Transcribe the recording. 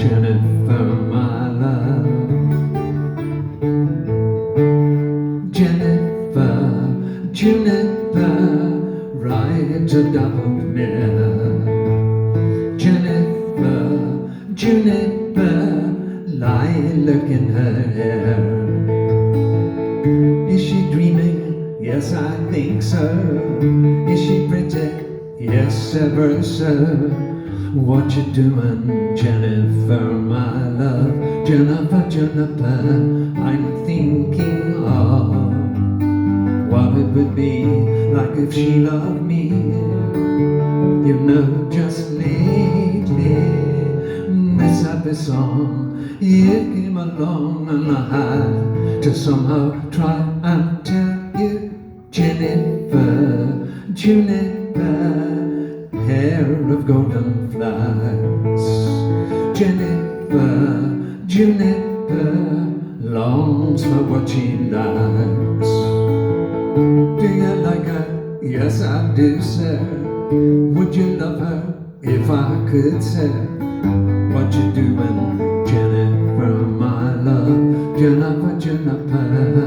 Jennifer, my love. Jennifer, Juniper, rides a double mare. Jennifer, Juniper, lilac in her hair. Is she dreaming? Yes, I think so. Is she pretty? Yes, ever so. What you doing, Jennifer, my love? Jennifer, Jennifer, I'm thinking of what it would be like if she loved me. You know, just lately, this happy song, it came along and I had to somehow try and tell you, Jennifer, Juniper, hair of golden flags. Jennifer, Juniper, longs for what she likes. Do you like her? Yes, I do, sir. Would you love her if I could, sir? What you doing, Jennifer, my love? Jennifer, Jennifer.